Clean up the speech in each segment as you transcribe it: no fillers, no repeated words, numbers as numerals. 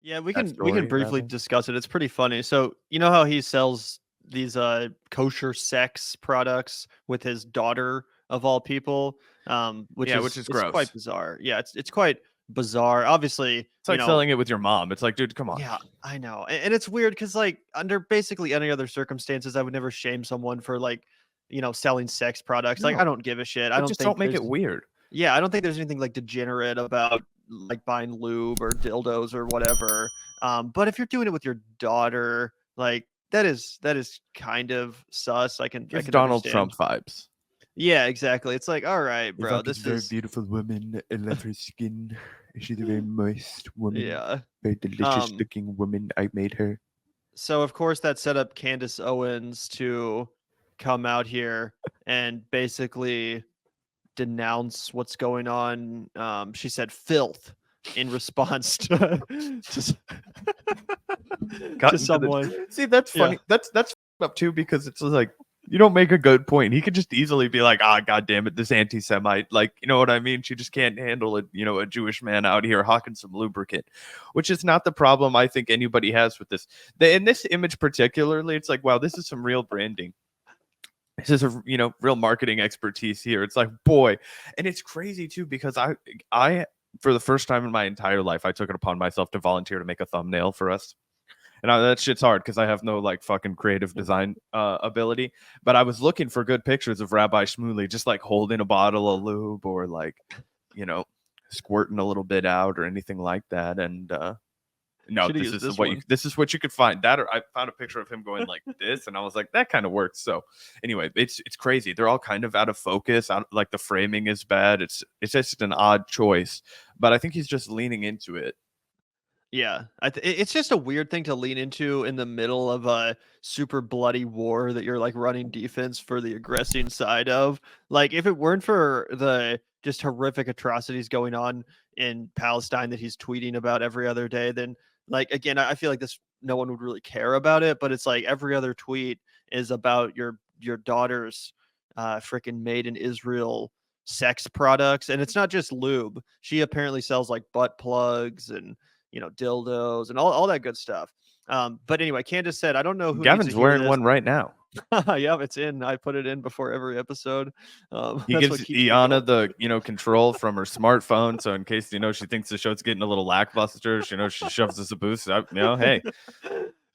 Yeah, we that can story briefly rather. discuss it. It's pretty funny. So you know how he sells these kosher sex products with his daughter of all people, which Yeah, which is is it's quite gross. bizarre. Yeah, it's quite bizarre. Obviously, It's like selling it with your mom. It's like, dude, come on. yeah, I know, and it's weird because like under basically any other circumstances, I would never shame someone for like selling sex products. Like I No, don't give a shit. I but don't just don't think make there's it weird. yeah, I don't think there's anything like degenerate about like buying lube or dildos or whatever. But if you're doing it with your daughter, like that is kind of sus. I Gives can Donald understand. Trump vibes. Yeah, exactly. It's like, all right, If I bro, could this very is beautiful woman, I love her skin. She's a very moist woman, yeah. very delicious Um, looking woman. I made her. so of course that set up Candace Owens to come out here and basically denounce what's going on. She said filth in response to to Got into someone. the see. That's Yeah. funny. That's up too because it's like you don't make a good point. He could just easily be like, ah, god damn it, this anti-Semite. Like, you know what I mean? She just can't handle it. A Jewish man out here hawking some lubricant, which is not the problem I think anybody has with this. In this image particularly, it's like, wow, this is some real branding. This is a real marketing expertise here. It's like, boy, and it's crazy too because I for the first time in my entire life, I took it upon myself to volunteer to make a thumbnail for us. And that shit's hard because I have no like fucking creative design ability. But I was looking for good pictures of Rabbi Shmuley just like holding a bottle of lube or like, you know, squirting a little bit out or anything like that. And no, Should have used this one. this is what you could find. That or I found a picture of him going like this, and I was like, that kind of works. So anyway, it's crazy. They're all kind of out of focus. Like the framing is bad. It's just an odd choice, but I think he's just leaning into it. Yeah, it's just a weird thing to lean into in the middle of a super bloody war that you're like running defense for the aggressing side of. Like, if it weren't for the just horrific atrocities going on in Palestine that he's tweeting about every other day, then like again, I feel like this no one would really care about it. But it's like every other tweet is about your daughter's freaking made in Israel sex products, and it's not just lube. She apparently sells like butt plugs and dildos and all that good stuff. But anyway, Candace said, I don't know who needs to Gavin's hear wearing this. one right now. Yeah, it's in. I put it in before every episode. He That's gives what keeps me Iana going. the control from her smartphone, so in case she thinks the show's getting a little lackluster, she shoves us a boost. Hey,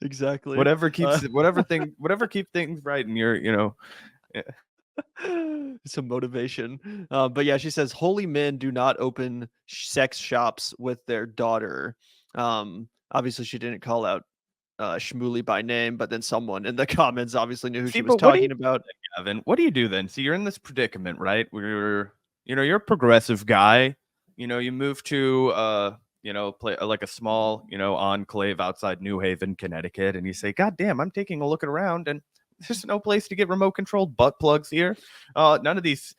Exactly. whatever keep things right in your yeah. Some motivation. But yeah, she says holy men do not open sex shops with their daughter. Obviously, she didn't call out Shmuley by name, but then someone in the comments obviously knew who See, she was but what do you talking about. Gavin? What do you do then? See, you're in this predicament, right? Where you're a progressive guy. You move to play like a small enclave outside New Haven, Connecticut, and you say, God damn, I'm taking a look around, and there's no place to get remote controlled butt plugs here. None of these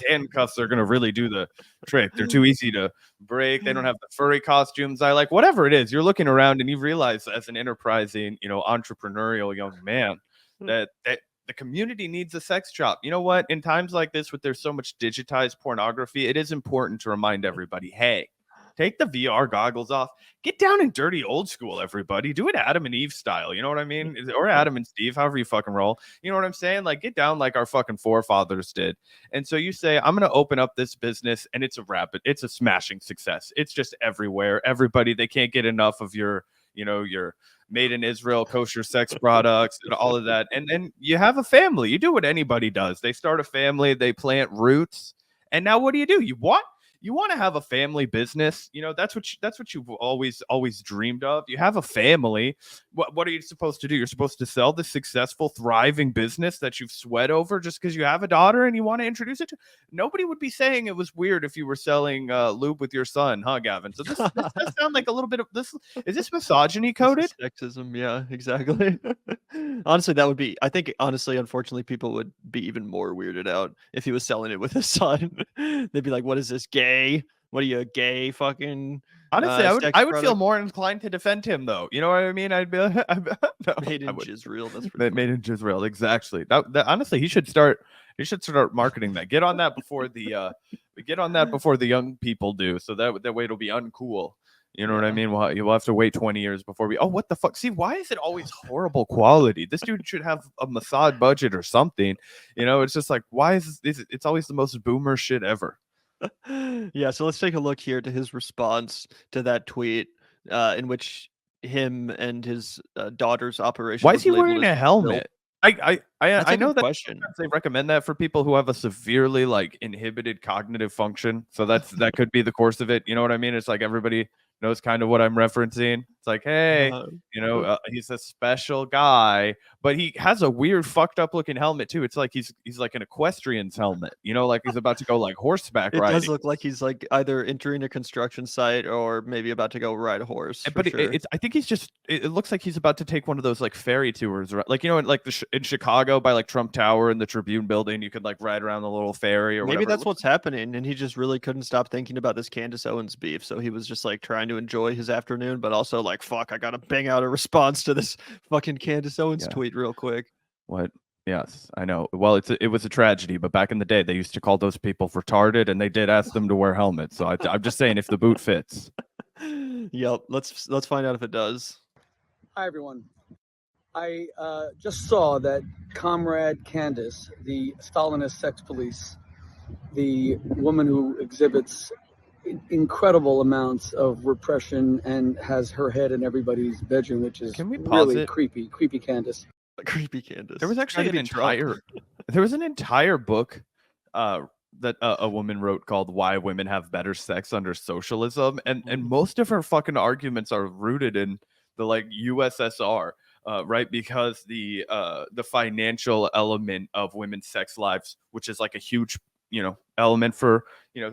handcuffs are gonna really do the trick. They're too easy to break. They don't have the furry costumes I like. Whatever it is, you're looking around and you realize as an enterprising, entrepreneurial young man that the community needs a sex shop. You know what? In times like this, with there's so much digitized pornography, it is important to remind everybody, hey, take the VR goggles off. Get down and dirty old school, everybody. Do it Adam and Eve style. You know what I mean? Or Adam and Steve, however you fucking roll. You know what I'm saying? Like, get down like our fucking forefathers did. And so you say, I'm going to open up this business, and it's a smashing success. It's just everywhere. Everybody, they can't get enough of your made in Israel kosher sex products and all of that. And then you have a family. You do what anybody does. They start a family, they plant roots. And now what do? You want to have a family business. That's what you've always dreamed of. You have a family. What are you supposed to do? You're supposed to sell the successful, thriving business that you've sweat over just because you have a daughter and you want to introduce it to. Nobody would be saying it was weird if you were selling lube with your son, huh, Gavin? So this does sound like a little bit of this. Is this misogyny This is coded? sexism. Yeah, exactly. Honestly, that would be. I think honestly, unfortunately, people would be even more weirded out if he was selling it with his son. They'd be like, "What is this, gay? What are you, a gay fucking Honestly, sex I would feel product more inclined to defend him, though. You know what I mean? I'd be like, no, made I in would. Jisrael?" That's pretty Made funny. in Israel, exactly. That honestly, he should start. He should start marketing that. Get on that before the young people do. So that way it'll be uncool. You know what I mean? Well, you'll have to wait 20 years before we. Oh, what the fuck? See, why is it always horrible quality? This dude should have a Mossad budget or something. It's just like, why is this? It's always the most boomer shit ever. Yeah, so let's take a look here to his response to that tweet, in which him and his daughter's operation Why is was he labeled wearing as a helmet? I That's I a know good that question. sometimes they recommend that for people who have a severely like inhibited cognitive function. So that could be the course of it. You know what I mean? It's like everybody knows kind of what I'm referencing. It's like, hey, Uh, he's a special guy, but he has a weird fucked up looking helmet too. It's like he's like an equestrian's helmet. Like he's about to go like horseback It does riding. look like he's like either entering a construction site or maybe about to go ride a horse for But sure. it's I think he's just it looks like he's about to take one of those like ferry tours, right? Like like in Chicago by like Trump Tower and the Tribune building, you could like ride around the little ferry or Maybe whatever. that's what's happening, and he just really couldn't stop thinking about this Candace Owens beef, so he was just like trying to enjoy his afternoon, but also like, fuck, I gotta bang out a response to this fucking Candace Owens tweet real quick. What? Yes, I know. Well, it was a tragedy, but back in the day, they used to call those people retarded, and they did ask them to wear helmets. So I'm just saying, if the boot fits. Yep, let's find out if it does. Hi, everyone. I just saw that Comrade Candace, the Stalinist sex police, the woman who exhibits incredible amounts of repression and has her head in everybody's bedroom, which is Can we pause really it? creepy Candace. Creepy Candace. There was actually Trying to be Trump. there was an entire book that a woman wrote called "Why Women Have Better Sex Under Socialism," and most different fucking arguments are rooted in the like USSR, right? Because the financial element of women's sex lives, which is like a huge element for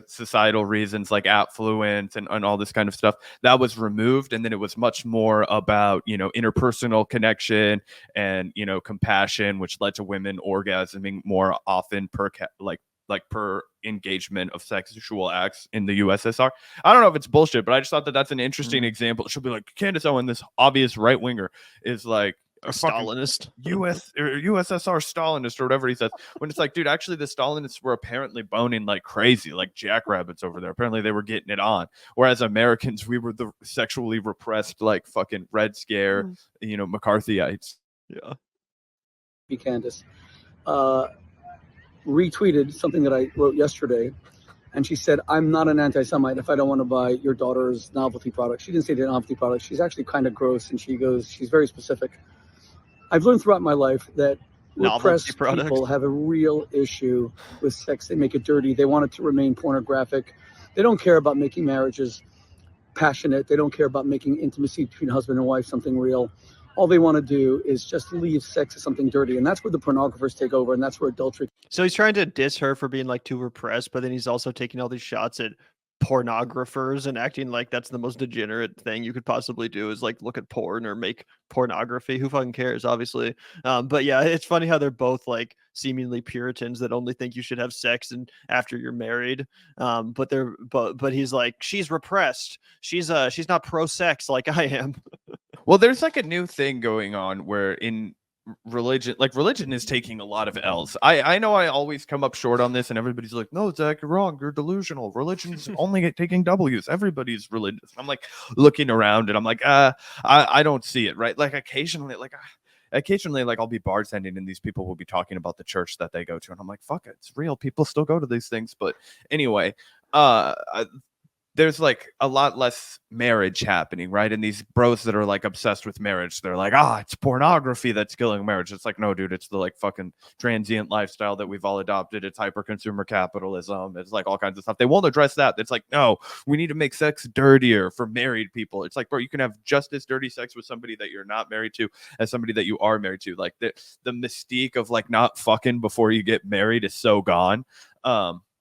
societal reasons like affluence and all this kind of stuff, that was removed, and then it was much more about interpersonal connection and compassion, which led to women orgasming more often per engagement of sexual acts in the USSR. I don't know if it's bullshit, but I just thought that that's an interesting example. It should be like Candace Owens, this obvious right winger, is like a Stalinist, USSR Stalinist or whatever he says. When it's like, dude, actually the Stalinists were apparently boning like crazy, like jackrabbits over there. Apparently they were getting it on. Whereas Americans, we were the sexually repressed, like fucking Red Scare, McCarthyites. Yeah. Candace retweeted something that I wrote yesterday, and she said, "I'm not an anti-Semite if I don't want to buy your daughter's novelty product." She didn't say the novelty product. She's actually kind of gross, and she's very specific. I've learned throughout my life that repressed people have a real issue with sex. They make it dirty. They want it to remain pornographic. They don't care about making marriages passionate. They don't care about making intimacy between husband and wife something real. All they want to do is just leave sex as something dirty. And that's where the pornographers take over, and that's where adultery. So he's trying to diss her for being like too repressed, but then he's also taking all these shots at pornographers and acting like that's the most degenerate thing you could possibly do is like look at porn or make pornography. Who fucking cares, obviously. But yeah, it's funny how they're both like seemingly Puritans that only think you should have sex and after you're married. But he's like, she's repressed. She's not pro sex like I am. Well, there's like a new thing going on where in religion is taking a lot of L's. I know I always come up short on this, and everybody's like, no, Zach, you're wrong, you're delusional, religion's only taking W's, everybody's religious. I'm like looking around and I'm like, I don't see it, right? Like occasionally like I'll be bartending and these people will be talking about the church that they go to, and I'm like, fuck it, it's real, people still go to these things. But anyway, there's like a lot less marriage happening, right? And these bros that are like obsessed with marriage, they're like, it's pornography that's killing marriage. It's like, no, dude, it's the like fucking transient lifestyle that we've all adopted. It's hyper consumer capitalism. It's like all kinds of stuff. They won't address that. It's like, no, we need to make sex dirtier for married people. It's like, bro, you can have just as dirty sex with somebody that you're not married to as somebody that you are married to. Like the mystique of like not fucking before you get married is so gone.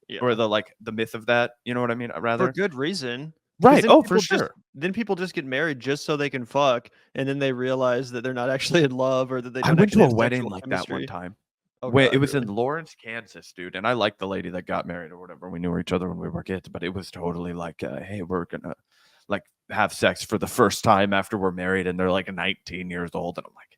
Yeah. Or the myth of that, you know what I mean? Rather for good reason, right? Oh, for sure. Then people just get married just so they can fuck, and then they realize that they're not actually in love, or that they. I went to a wedding like that one time. Oh, God, it was in Lawrence, Kansas, dude, and I liked the lady that got married or whatever. We knew each other when we were kids, but it was totally like, hey, we're gonna like have sex for the first time after we're married, and they're like 19 years old, and I'm like,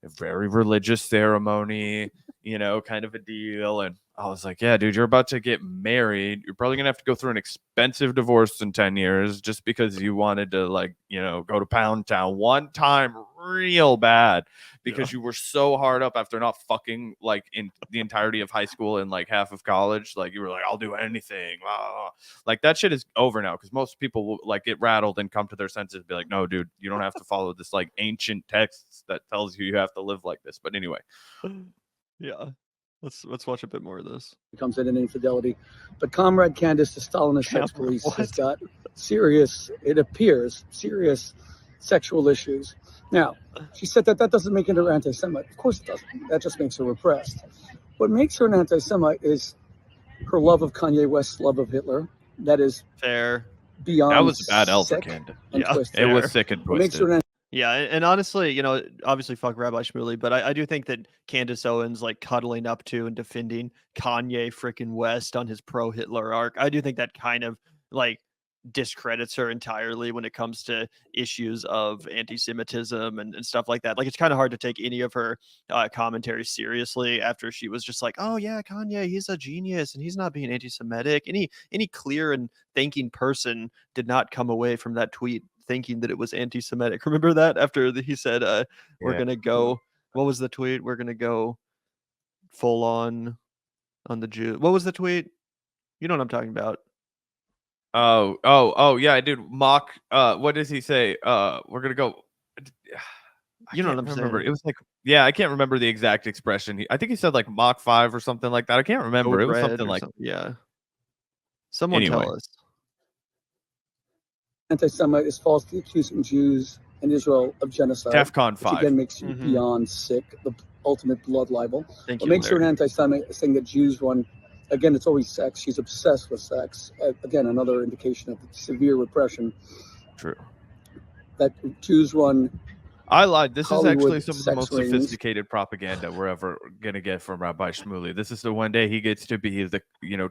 a very religious ceremony, kind of a deal. And I was like, yeah, dude, you're about to get married. You're probably going to have to go through an expensive divorce in 10 years just because you wanted to, like, you know, go to Pound Town one time real bad because you were so hard up after not fucking, like, in the entirety of high school and, like, half of college. Like, you were like, I'll do anything. Blah, blah, blah. Like, that shit is over now because most people will, like, get rattled and come to their senses and be like, no, dude, you don't have to follow this, like, ancient text that tells you have to live like this. But anyway. Yeah. Let's watch a bit more of this. Becomes an infidelity. But Comrade Candace, the Stalinist sex police, has got serious, it appears, serious sexual issues. Now, she said that doesn't make her anti-Semite. Of course it doesn't. That just makes her repressed. What makes her an anti-Semite is her love of Kanye West's love of Hitler. That is fair. Beyond that was a bad Elsa sick Candace. and twisted. It was sick and What makes twisted. her an Yeah, and honestly, you know, obviously fuck Rabbi Shmuley, but I do think that Candace Owens like cuddling up to and defending Kanye freaking West on his pro-Hitler arc, I do think that kind of like discredits her entirely when it comes to issues of anti-Semitism and stuff like that. Like it's kind of hard to take any of her commentary seriously after she was just like, oh yeah, Kanye, he's a genius and he's not being anti-Semitic. Any clear and thinking person did not come away from that tweet thinking that it was anti-Semitic. Remember that after he said, we're going to go, what was the tweet? We're going to go full on the Jew. What was the tweet? You know what I'm talking about. Oh, yeah, dude. Mock, what does he say? We're going to go. You know what I'm remember. saying. It was like, yeah, I can't remember the exact expression. I think he said like Mach 5 or something like that. I can't remember. It was something like, yeah. Someone tell us. Anti-Semite is falsely accusing Jews and Israel of genocide. DEFCON 5. Which again makes you beyond sick, the ultimate blood libel. What makes her an anti-Semite is saying that Jews run, again, it's always sex. She's obsessed with sex. Again, another indication of severe repression. True. That Jews run. I lied. This Hollywood is actually some of the most sophisticated propaganda we're ever gonna get from Rabbi Shmuley. This is the one day he gets to be the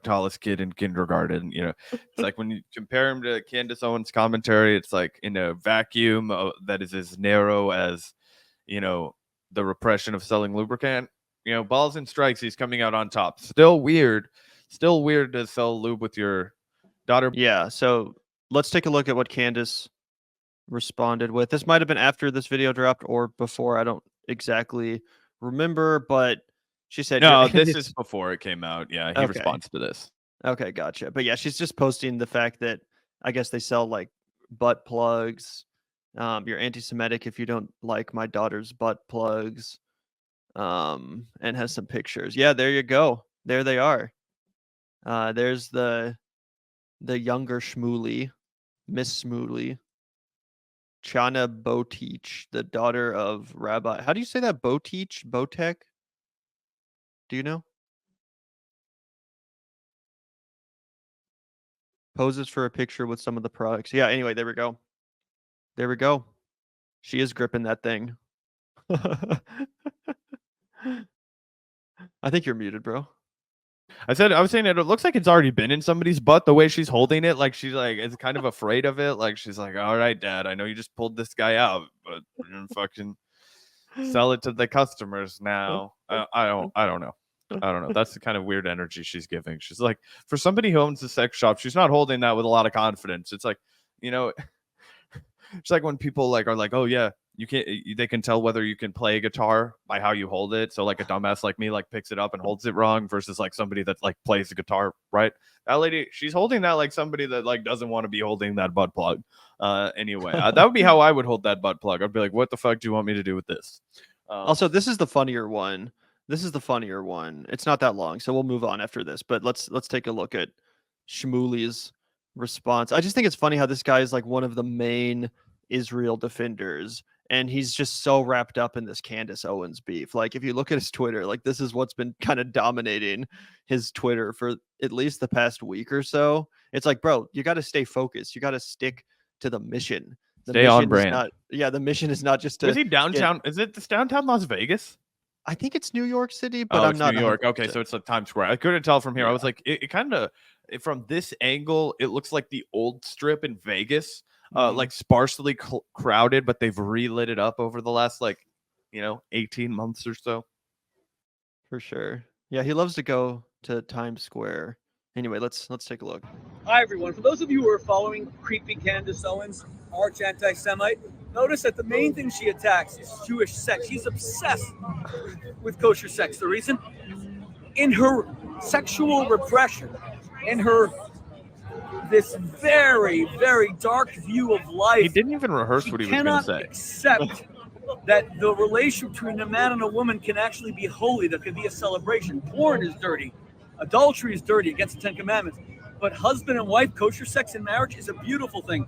tallest kid in kindergarten. It's like when you compare him to Candace Owens' commentary, it's like in a vacuum that is as narrow as the repression of selling lubricant. Balls and strikes, he's coming out on top. Still weird to sell lube with your daughter. Yeah. So let's take a look at what Candace responded with. This might have been after this video dropped or before. I don't exactly remember, but she said, no, this is before it came out. Yeah, he okay. responds to this. Okay, gotcha. But yeah, she's just posting the fact that I guess they sell like butt plugs. You're anti-Semitic if you don't like my daughter's butt plugs. And has some pictures. Yeah, there you go. There they are. There's the younger Shmuley, Miss Shmuley. Chana Botich, the daughter of Rabbi. How do you say that? Botich? Botek? Do you know? Poses for a picture with some of the products. Yeah, anyway, there we go. There we go. She is gripping that thing. I think you're muted, bro. I was saying it looks like it's already been in somebody's butt the way she's holding it. Like she's like is kind of afraid of it. Like she's like, all right, Dad, I know you just pulled this guy out, but we're gonna fucking sell it to the customers now. I don't know. That's the kind of weird energy she's giving. She's like, for somebody who owns a sex shop, she's not holding that with a lot of confidence. It's like, it's like when people like are like, oh yeah, they can tell whether you can play a guitar by how you hold it. So like a dumbass like me like picks it up and holds it wrong versus like somebody that like plays the guitar right. That lady, she's holding that like somebody that like doesn't want to be holding that butt plug. Anyway, that would be how I would hold that butt plug. I'd be like, what the fuck do you want me to do with this? Also, this is the funnier one. It's not that long, so we'll move on after this. But let's take a look at Shmuley's response. I just think it's funny how this guy is like one of the main Israel defenders, and he's just so wrapped up in this Candace Owens beef. Like if you look at his Twitter, like this is what's been kind of dominating his Twitter for at least the past week or so. It's like, bro, you got to stay focused. You got to stick to the mission. Stay on brand. The mission is not just to. Is he downtown? Is it this downtown Las Vegas? I think it's New York City, but I'm not New York. Okay, so it's like Times Square. I couldn't tell from here. Yeah. I was like, it kind of from this angle, it looks like the old strip in Vegas. Like sparsely crowded, but they've relit it up over the last 18 months or so. For sure. Yeah, he loves to go to Times Square. Anyway, let's take a look. Hi, everyone. For those of you who are following creepy Candace Owens, arch anti-Semite, notice that the main thing she attacks is Jewish sex. She's obsessed with kosher sex. The reason? In her sexual repression, in her this very, very dark view of life. He didn't even rehearse what he was going to say. Accept that the relation between a man and a woman can actually be holy. There can be a celebration. Porn is dirty. Adultery is dirty, against the Ten Commandments. But husband and wife, kosher sex in marriage is a beautiful thing.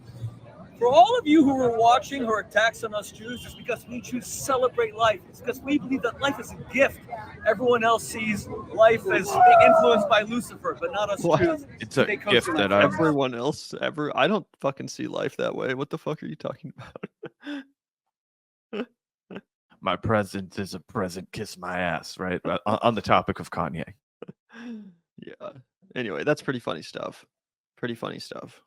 For all of you who are watching her attacks on us Jews, it's because we choose to celebrate life. It's because we believe that life is a gift. Everyone else sees life as being influenced by Lucifer, but not us Jews. It's a gift that everyone else I don't fucking see life that way. What the fuck are you talking about? My present is a present. Kiss my ass, right? On the topic of Kanye. Yeah. Anyway, that's pretty funny stuff. Pretty funny stuff.